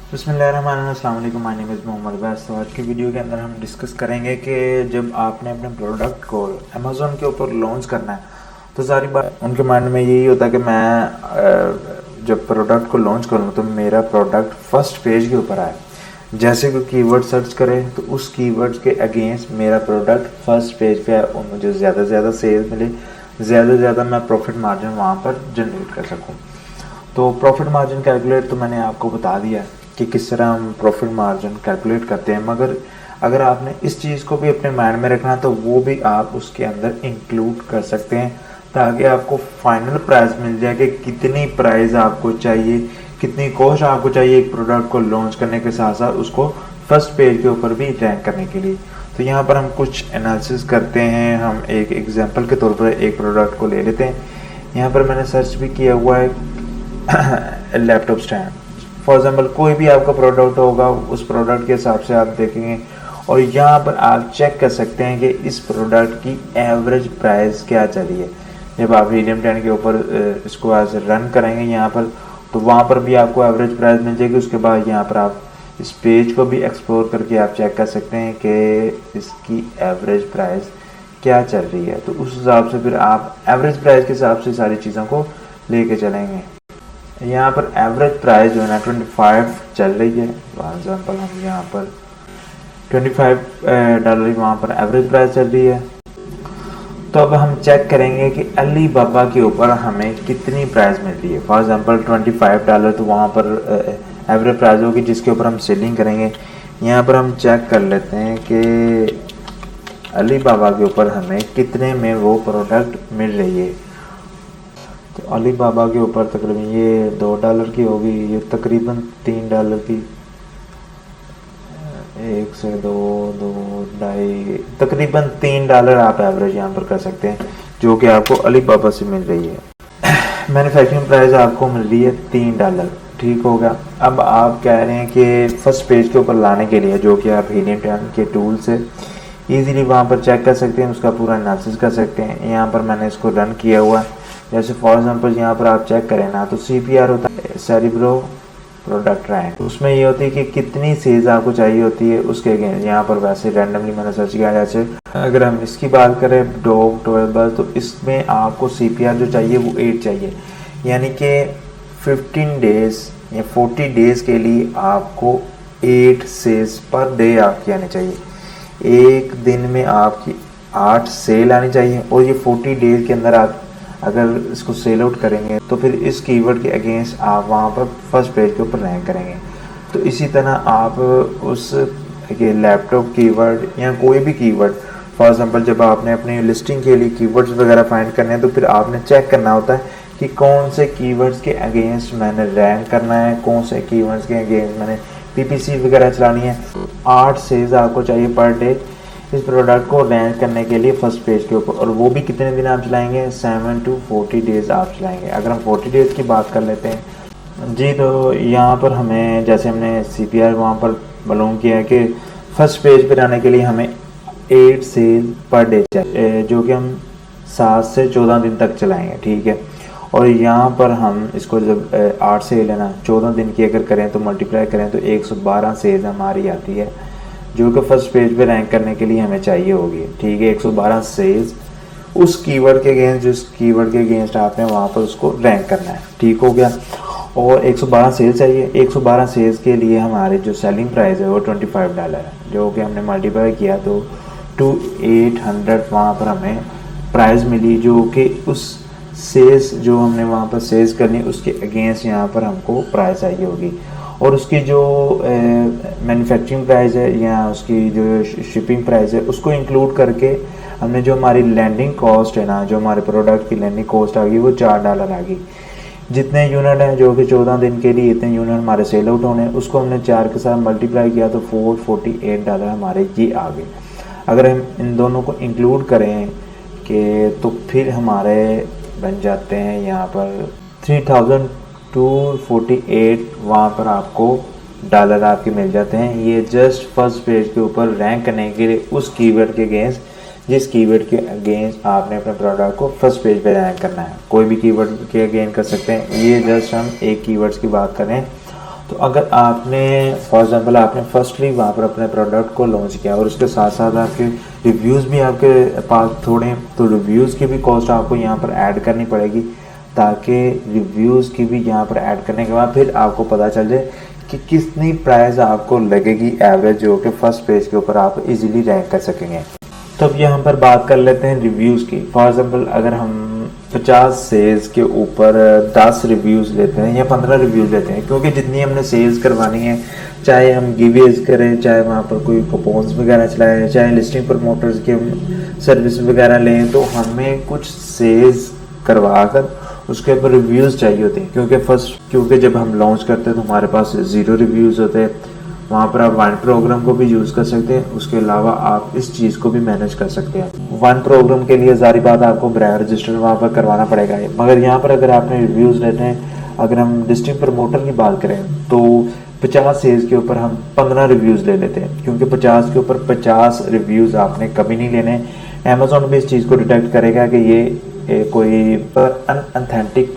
बिस्मिल्लाहिर्रहमानिर्रहीम, अस्सलाम वालेकुम, माय नेम इज़ मोहम्मद वैस। तो आज की वीडियो के अंदर हम डिस्कस करेंगे कि जब आपने अपने प्रोडक्ट को अमेज़ोन के ऊपर लॉन्च करना है तो सारी बात उनके माइंड में यही होता है कि मैं जब प्रोडक्ट को लॉन्च करूँ तो मेरा प्रोडक्ट फर्स्ट पेज के ऊपर आए। जैसे कोई कीवर्ड सर्च करे तो उस कीवर्ड के अगेंस्ट मेरा प्रोडक्ट फर्स्ट पेज पे आए और मुझे ज़्यादा से ज़्यादा सेल्स मिले, ज़्यादा से ज़्यादा मैं प्रॉफिट मार्जिन वहाँ पर जनरेट कर सकूँ। तो प्रॉफिट मार्जिन कैलकुलेट तो मैंने आपको बता दिया है कि किस तरह हम प्रॉफिट मार्जिन कैलकुलेट करते हैं, मगर अगर आपने इस चीज़ को भी अपने माइंड में रखना तो वो भी आप उसके अंदर इंक्लूड कर सकते हैं ताकि आपको फाइनल प्राइस मिल जाए कि कितनी प्राइस आपको चाहिए, कितनी कॉस्ट आपको चाहिए एक प्रोडक्ट को लॉन्च करने के साथ साथ उसको फर्स्ट पेज के ऊपर भी रैंक करने के लिए। तो यहाँ पर हम कुछ एनालिसिस करते हैं। हम एक एग्जांपल के तौर पर एक प्रोडक्ट को ले लेते हैं। यहाँ पर मैंने सर्च भी किया हुआ है लैपटॉप स्टैंड। फॉर एग्जाम्पल कोई भी आपका प्रोडक्ट होगा उस प्रोडक्ट के हिसाब से आप देखेंगे और यहाँ पर आप चेक कर सकते हैं कि इस प्रोडक्ट की एवरेज प्राइस क्या चली है। जब आप हीलियम 10 के ऊपर इसको आज रन करेंगे यहाँ पर तो वहाँ पर भी आपको एवरेज प्राइस मिल जाएगी। उसके बाद यहाँ पर आप इस पेज को भी एक्सप्लोर करके आप चेक कर सकते हैं कि इसकी एवरेज प्राइस क्या चल रही है। तो उस हिसाब से फिर आप एवरेज प्राइस के हिसाब से सारी चीज़ों को लेके चलेंगे। यहाँ पर एवरेज प्राइस जो है ना 25 चल रही है। फॉर एग्जाम्पल हम यहाँ पर $25 वहाँ पर एवरेज प्राइस चल रही है। तो अब हम चेक करेंगे कि अली बाबा के ऊपर हमें कितनी प्राइस मिल रही है। फॉर एग्जाम्पल $25 तो वहाँ पर एवरेज प्राइस होगी जिसके ऊपर हम सेलिंग करेंगे। यहाँ पर हम चेक कर लेते हैं कि अली बाबा के ऊपर हमें कितने में वो प्रोडक्ट मिल रही है। तो अली बाबा के ऊपर तकरीबन ये $2 की होगी, ये तकरीबन $3 की, 1 से 2, 2, 2.5, तकरीबन $3 आप एवरेज यहाँ पर कर सकते हैं जो कि आपको अली बाबा से मिल रही है। मैन्युफैक्चरिंग प्राइस आपको मिल रही है $3। ठीक होगा। अब आप कह रहे हैं कि फर्स्ट पेज के ऊपर लाने के लिए जो कि आप हीलियम 10 के टूल से ईजीली वहाँ पर चेक कर सकते हैं, उसका पूरा एनालिसिस कर सकते हैं। यहाँ पर मैंने इसको रन किया हुआ है। जैसे फॉर एग्जांपल यहाँ पर आप चेक करें ना तो CPR होता है सेरिब्रो प्रोडक्ट रैंक। उसमें ये होती है कि कितनी सेल्स आपको चाहिए होती है उसके अगेंस्ट। यहाँ पर वैसे रैंडमली मैंने सर्च किया। जैसे अगर हम इसकी बात करें डॉग 12 तो इसमें आपको CPR जो चाहिए वो 8 चाहिए, यानी कि 15 डेज या 40 डेज के लिए आपको 8 सेल्स पर डे आपकी आनी चाहिए। एक दिन में आपकी 8 सेल आनी चाहिए और ये 40 डेज के अंदर आप अगर इसको सेल आउट करेंगे तो फिर इस कीवर्ड के अगेंस्ट आप वहाँ पर फर्स्ट पेज के ऊपर रैंक करेंगे। तो इसी तरह आप उस लैपटॉप कीवर्ड या कोई भी कीवर्ड, फॉर एग्जांपल जब आपने अपनी लिस्टिंग के लिए कीवर्ड्स वगैरह फाइंड करने हैं तो फिर आपने चेक करना होता है कि कौन से कीवर्ड्स के अगेंस्ट मैंने रैंक करना है, कौन से कीवर्ड्स के अगेंस्ट मैंने PPC वगैरह चलानी है। 8 सेल्स आपको चाहिए पर डे इस प्रोडक्ट को रैंक करने के लिए फर्स्ट पेज के ऊपर, और वो भी कितने दिन आप चलाएंगे, 7 to 40 डेज आप चलाएंगे। अगर हम 40 डेज की बात कर लेते हैं जी, तो यहाँ पर हमें जैसे हमने CPR वहाँ पर मालूम किया है कि फर्स्ट पेज पर आने के लिए हमें 8 सेल पर डे चाहिए जो कि हम 7 से 14 दिन तक चलाएंगे। ठीक है। और यहाँ पर हम इसको जब 8 सेल है ना 14 दिन की अगर करें तो मल्टीप्लाई करें तो 112 सेल हमारी आती है जो कि फर्स्ट पेज पे रैंक करने के लिए हमें चाहिए होगी। ठीक है। 112 सेल्स उस कीवर्ड के अगेंस्ट जिस कीवर्ड के अगेंस्ट आपने वहाँ पर उसको रैंक करना है। ठीक हो गया। और 112 सेल्स चाहिए। 112 सेल्स के लिए हमारी जो सेलिंग प्राइस है वो $25 है जो कि हमने मल्टीप्लाई किया तो 2800 वहाँ पर हमें प्राइस मिली जो कि उस सेल्स जो हमने वहाँ पर सेल्स करनी उसके अगेंस्ट यहाँ पर हमको प्राइस चाहिए होगी। और उसकी जो मैन्युफैक्चरिंग प्राइस है या उसकी जो शिपिंग प्राइस है उसको इंक्लूड करके हमने जो हमारी लैंडिंग कॉस्ट है ना, जो हमारे प्रोडक्ट की लैंडिंग कॉस्ट आ गई वो $4 आ गई। जितने यूनिट हैं जो कि 14 दिन के लिए इतने यूनिट हमारे सेल आउट होने उसको हमने 4 के साथ मल्टीप्लाई किया तो $448 हमारे ये आ गए। अगर हम इन दोनों को इंक्लूड करें कि तो फिर हमारे बन जाते हैं यहाँ पर 3248 वहाँ पर आपको डॉलर आपके मिल जाते हैं। ये जस्ट फर्स्ट पेज के ऊपर रैंक करने के लिए उस कीवर्ड के अगेंस्ट जिस कीवर्ड के अगेंस्ट आपने अपने प्रोडक्ट को फर्स्ट पेज पे रैंक करना है। कोई भी कीवर्ड के अगेंस्ट कर सकते हैं। ये जस्ट हम एक कीवर्ड्स की बात करें तो अगर आपने फॉर एग्जांपल आपने फर्स्टली वहाँ पर अपने प्रोडक्ट को लॉन्च किया और उसके साथ साथ आपके रिव्यूज़ भी आपके पास थोड़े हैं, तो रिव्यूज़ की भी कॉस्ट आपको यहाँ पर ऐड करनी पड़ेगी, ताकि रिव्यूज़ की भी यहाँ पर ऐड करने के बाद फिर आपको पता चल जाए कि कितनी प्राइस आपको लगेगी एवरेज, जो कि फर्स्ट पेज के ऊपर आप इजीली रैंक कर सकेंगे। तो अब यहाँ पर बात कर लेते हैं रिव्यूज़ की। फॉर एग्जांपल अगर हम 50 सेल्स के ऊपर 10 रिव्यूज़ लेते हैं या 15 रिव्यूज़ लेते हैं, क्योंकि जितनी हमने सेल्स करवानी है, चाहे हम गिवेज करें, चाहे वहाँ पर कोई कूपन्स वगैरह चलाएं, चाहे लिस्टिंग प्रमोटर्स की सर्विस वगैरह लें, तो हमें कुछ सेल्स करवा कर उसके ऊपर रिव्यूज़ चाहिए होते हैं। क्योंकि जब हम लॉन्च करते हैं तो हमारे पास 0 रिव्यूज़ होते हैं। वहाँ पर आप वन प्रोग्राम को भी यूज़ कर सकते हैं, उसके अलावा आप इस चीज़ को भी मैनेज कर सकते हैं। वन प्रोग्राम के लिए सारी बात आपको ब्रांड रजिस्टर वहाँ पर करवाना पड़ेगा, मगर यहाँ पर अगर आपने रिव्यूज़ लेते हैं, अगर हम लिस्टिंग प्रमोटर की बात करें तो 50 सेल्स के ऊपर हम 15 रिव्यूज़ ले लेते हैं, क्योंकि 50 के ऊपर 50 रिव्यूज़ आपने कभी नहीं लेने। अमेज़ॉन भी इस चीज़ को डिटेक्ट करेगा कि ये कोई अनऑथेंटिक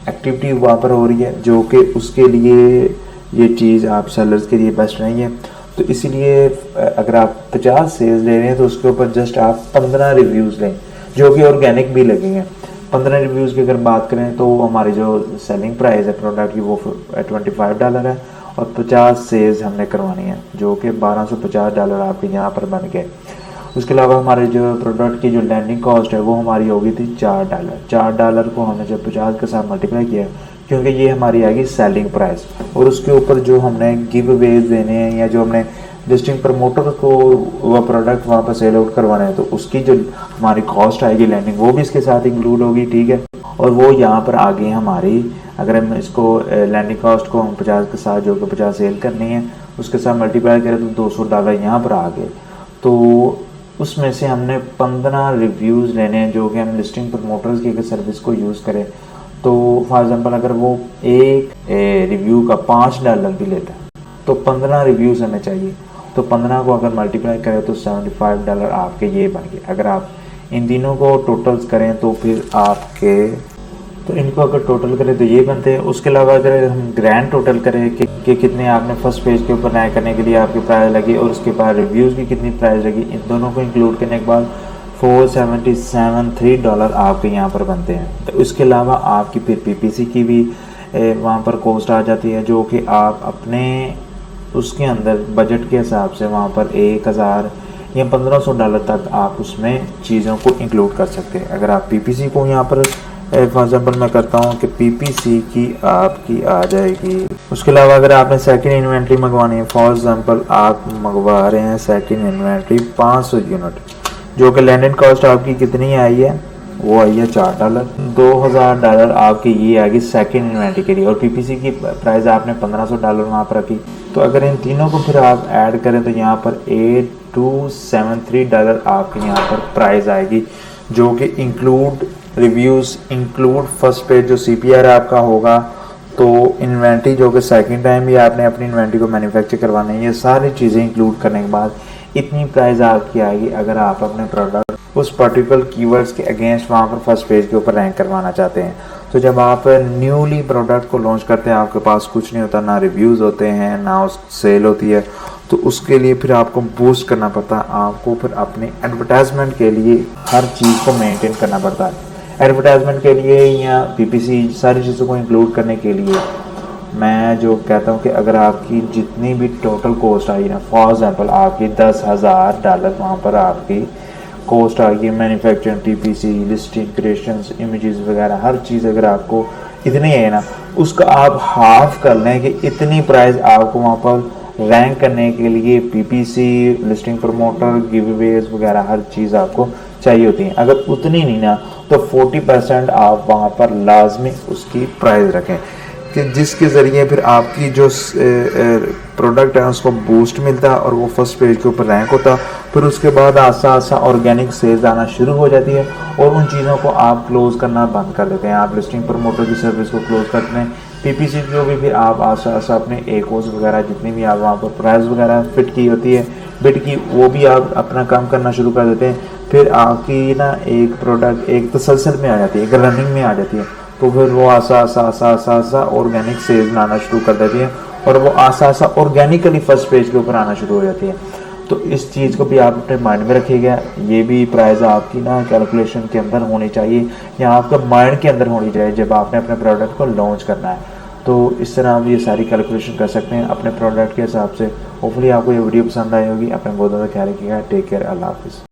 एक्टिविटी वहाँ पर हो रही है, जो कि उसके लिए ये चीज़ आप सेलर्स के लिए बेस्ट नहीं है। तो इसीलिए अगर आप 50 सेल्स ले रहे हैं तो उसके ऊपर जस्ट आप 15 रिव्यूज़ लें, जो कि ऑर्गेनिक भी लगेंगे। 15 रिव्यूज़ की अगर बात करें तो हमारी जो सेलिंग प्राइस है प्रोडक्ट की वो $25 है, और 50 सेल्स हमने करवानी है, जो कि $1250 आपके यहाँ पर बन गए। उसके अलावा हमारे जो प्रोडक्ट की जो लैंडिंग कॉस्ट है वो हमारी होगी थी $4 को हमने जब 50 के साथ मल्टीप्लाई किया, क्योंकि ये हमारी आएगी सेलिंग प्राइस, और उसके ऊपर जो हमने गिव अवेज देने हैं या जो हमने लिस्टिंग प्रमोटर को वह प्रोडक्ट वहाँ पर सेल आउट करवाना है, तो उसकी जो हमारी कॉस्ट आएगी लैंडिंग, वो भी इसके साथ इंक्लूड होगी, ठीक है। और वो यहाँ पर आगे हमारी, अगर हम इसको लैंडिंग कॉस्ट को हम 50 के साथ जो कि 50 सेल करनी है उसके साथ मल्टीप्लाई करें तो $200 यहाँ पर आ गए। तो उसमें से हमने 15 रिव्यूज़ लेने हैं, जो कि हम लिस्टिंग प्रमोटर्स की अगर सर्विस को यूज़ करें तो फॉर एग्जांपल अगर वो एक रिव्यू का $5 भी लेता है तो 15 रिव्यूज़ हमें चाहिए, तो 15 को अगर मल्टीप्लाई करें तो $75 आपके ये बन गए। अगर आप इन तीनों को टोटल्स करें तो फिर आपके, तो इनको अगर टोटल करें तो ये बनते हैं। उसके अलावा अगर हम ग्रैंड टोटल करें कि कितने आपने फर्स्ट पेज के ऊपर रैंक करने के लिए आपकी प्राइस लगी और उसके बाद रिव्यूज़ की कितनी प्राइस लगी, इन दोनों को इंक्लूड करने के बाद $473 आपके यहाँ पर बनते हैं। तो इसके अलावा आपकी फिर पीपीसी की भी वहाँ पर कॉस्ट आ जाती है, जो कि आप अपने उसके अंदर बजट के हिसाब से वहाँ पर 1000 या $1500 तक आप उसमें चीज़ों को इंक्लूड कर सकते हैं। अगर आप पीपीसी को यहाँ पर फॉर एग्जाम्पल मैं करता हूँ कि पीपीसी की आपकी आ जाएगी। उसके अलावा अगर आपने सेकंड इन्वेंट्री मंगवानी है, फॉर एग्जाम्पल आप मंगवा रहे हैं सेकंड इन्वेंट्री 500 यूनिट, जो कि लैंडिंग कॉस्ट आपकी कितनी आई है, वो आई है $4। $2000 आपकी ये आएगी सेकंड इन्वेंट्री के लिए, और पीपीसी की प्राइस आपने $1500 वहाँ पर रखी। तो अगर इन तीनों को फिर आप ऐड करें तो यहाँ पर $8273 आपके यहाँ पर प्राइस आएगी, जो कि include reviews, include first page जो CPR आपका होगा, तो इन्वेंट्री जो कि सेकंड टाइम भी आपने अपनी इन्वेंट्री को मैन्युफैक्चर करवाना है, ये सारी चीज़ें इंक्लूड करने के बाद इतनी प्राइस आपकी आएगी। अगर आप अपने प्रोडक्ट उस पर्टिकुलर कीवर्ड्स के अगेंस्ट वहाँ पर फर्स्ट पेज के ऊपर रैंक करवाना चाहते हैं, तो जब आप न्यूली प्रोडक्ट को लॉन्च करते हैं, आपके पास कुछ नहीं होता, ना रिव्यूज़ होते हैं, ना उस सेल होती है, तो उसके लिए फिर आपको बूस्ट करना पड़ता है। आपको फिर अपने एडवर्टाइजमेंट के लिए हर चीज़ को मेंटेन करना पड़ता है। एडवर्टाइजमेंट के लिए या पीपीसी सारी चीज़ों को इंक्लूड करने के लिए मैं जो कहता हूँ कि अगर आपकी जितनी भी टोटल कॉस्ट आई ना, फॉर एग्जांपल आपकी $10,000 वहाँ पर आपकी कॉस्ट आ गई, manufacturing, TPC, listing, creations, images वगैरह हर चीज़ अगर आपको इतनी है ना, उसका आप हाफ कर लें कि इतनी प्राइस आपको वहाँ पर रैंक करने के लिए पीपीसी, लिस्टिंग प्रमोटर, गिवअवेज वगैरह हर चीज़ आपको चाहिए होती है। अगर उतनी नहीं ना तो 40% आप वहाँ पर लाजमी उसकी प्राइस रखें, कि जिसके ज़रिए फिर आपकी जो प्रोडक्ट है उसको बूस्ट मिलता है और वो फर्स्ट पेज के ऊपर रैंक होता है। फिर उसके बाद आस्ता आस्ता ऑर्गेनिक सेल्स आना शुरू हो जाती है और उन चीज़ों को आप क्लोज़ करना बंद कर देते हैं। आप लिस्टिंग प्रमोटर की सर्विस को क्लोज़ करते हैं, पीपीसी जो भी फिर आप आस्ता आस्ता अपने एकोस वगैरह जितनी भी आप वहाँ पर प्राइस वगैरह फिट की होती है बिट की, वो भी आप अपना काम करना शुरू कर देते हैं। फिर आपकी ना एक प्रोडक्ट एक तसलसल में आ जाती है, एक रनिंग में आ जाती है, तो फिर वो आसा ऑर्गेनिक सेल्स लाना शुरू कर देती है और वो आसा आसा ऑर्गेनिकली फर्स्ट पेज के ऊपर आना शुरू हो जाती है। तो इस चीज़ को भी आप अपने माइंड में रखिएगा। ये भी प्राइस आपकी ना कैलकुलेशन के अंदर होनी चाहिए या आपका माइंड के अंदर होनी चाहिए जब आपने अपने प्रोडक्ट को लॉन्च करना है। तो इस तरह आप ये सारी कैलकुलेशन कर सकते हैं अपने प्रोडक्ट के हिसाब से। होपफुली आपको ये वीडियो पसंद आई होगी। अपने बहुत ज़्यादा ख्याल रखिएगा। Take care. अल्लाह हाफिज़।